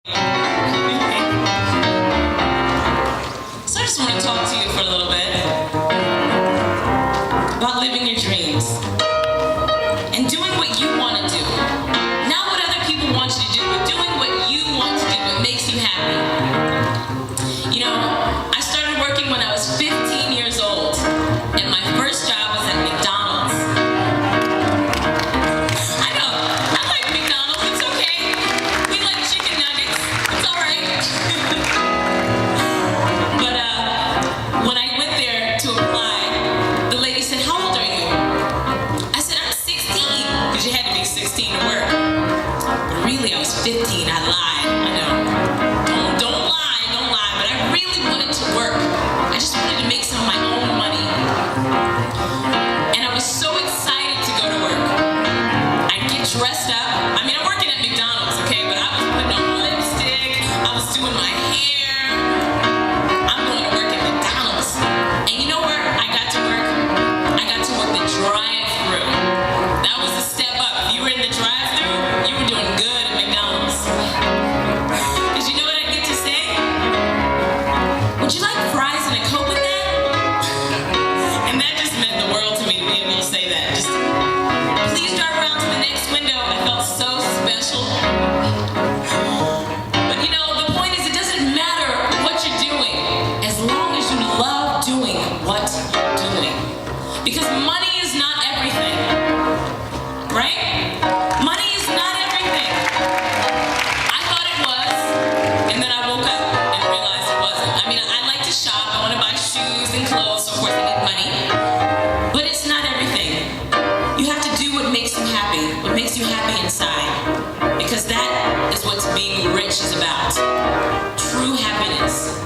So I just want to talk to you for a little bit about living your dreams and doing what you want to do. Not what other people want you to do, but doing what you want to do, what makes you happy. You know, I started working when I was 15 years old, and my first job was at McDonald's. I know, I like McDonald's, it's okay. We like chicken nuggets, it's alright. But when I went there to apply, the lady said, "How old are you?" I said, "I'm 16, because you had to be 16 to work. But really, I was 15, I lied, I know. Don't lie, but I really wanted to work. I just wanted to make some of my own money. And I was so excited to go to work. I'd get dressed up. I mean, I'm working at McDonald's, okay, but I was putting on lipstick, I was doing my hair. I'm going to work at McDonald's. And you know where I got to work? I got to work the drive-thru. That was a step up. If you were in the drive-thru, you were doing good at McDonald's. Because you know what I'd get to say? "Would you like fries and a Coke with that?" And that just meant the world to me to be able to say that. Just, "Please drive around to the next window." I felt so special. But you know, the point is, it doesn't matter what you're doing as long as you love doing what you're doing. Because money is not everything. Right? Money is not everything. I thought it was, and then I woke up and realized it wasn't. I mean, I like to shop, I want to buy shoes and clothes, so of course I need money. But it's not everything. You have to do what makes you happy, what makes you happy inside. Because that is what being rich is about. True happiness.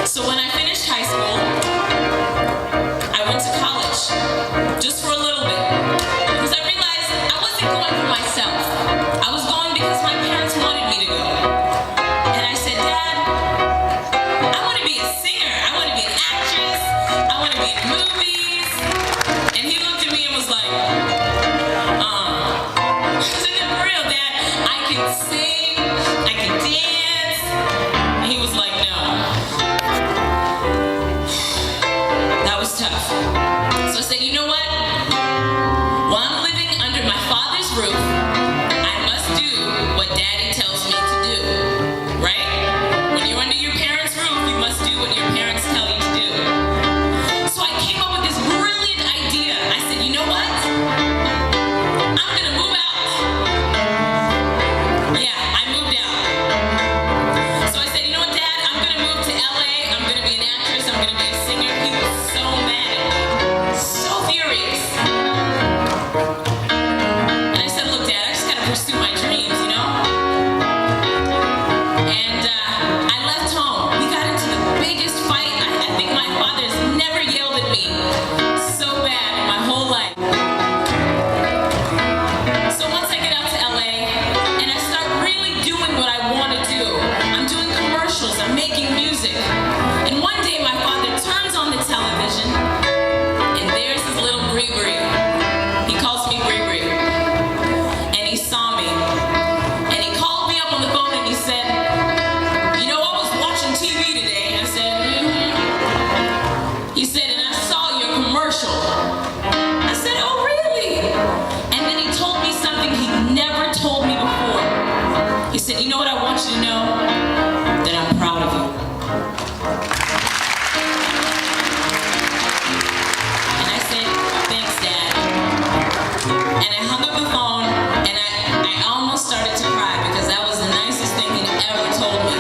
So when I finished high school, I went to college, just for a little bit. Because I realized I wasn't going for myself. I was going because my parents wanted me to go. And I said, "Dad, I want to be a singer. I want to be an actress. I want to be in movies." And he looked at me and was like, I said, "No, for real, Dad. I can sing. I can dance." And he was like, "No." That was tough. So I said, "You know what? While I'm living under my father's roof, I must do what Daddy tells me to do." Right? When you're under your parents' roof, you must do what your parents tell you to do. So I came up with this brilliant idea. I said, "You know what? I'm gonna move out." Yeah, I moved out. So I said, "You know what, Dad? I'm gonna move to LA. I'm gonna be an actress. I'm gonna be a singer." He was so mad at me. So furious. And I said, "Look, Dad, I just gotta pursue my dreams, you know?" And I left home. We got into the biggest fight. I think my father's never yelled at me so bad in my whole life. So once I get out to LA and I start really doing what I want to do, I'm doing commercials, I'm making music. And one day my father turns on the television and there's his little Bree. He calls me Bree. And he saw me. And he called me up on the phone and he said, "You know, I was watching TV today." I said, He said, "And I saw your commercial." I said, "Oh, really?" And then he told me something he never told me before. He said, "You know what I want you to know? That I'm proud of you." And I said, "Thanks, Dad." And I hung up the phone and I almost started to cry because that was the nicest thing he ever told me.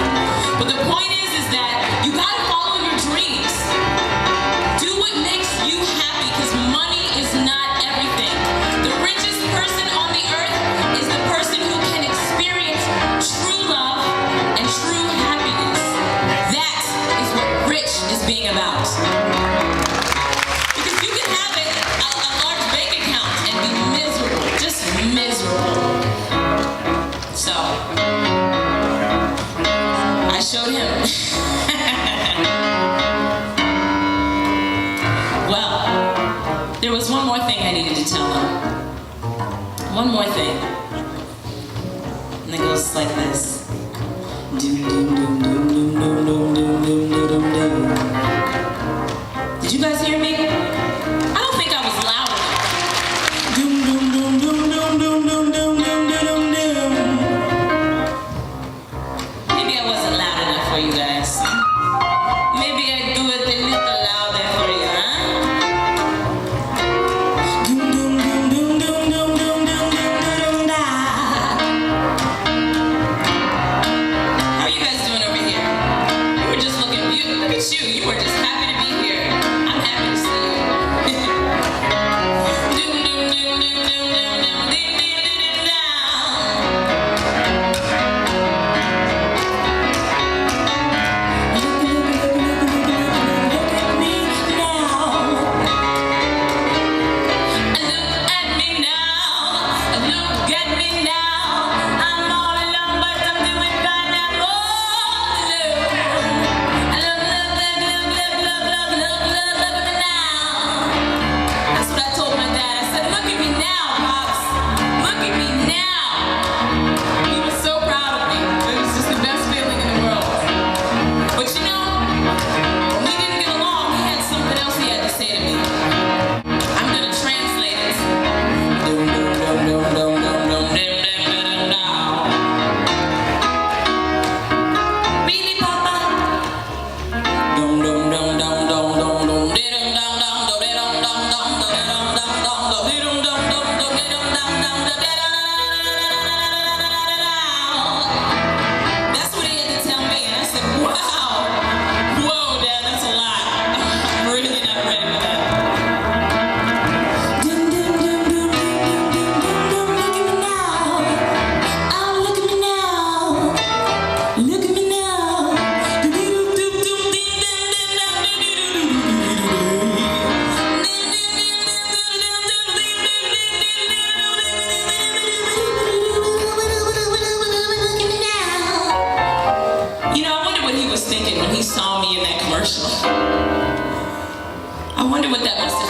But the point is that you gotta follow your dreams. Do what makes you happy, because money is not everything. The richest person on the earth is the person who can experience true love and true happiness. That is what rich is being about. Because you can have a large bank account and be miserable, just miserable. So, I showed him. Well, there was one more thing I needed to tell him. One more thing. And it goes like this. wonder what that must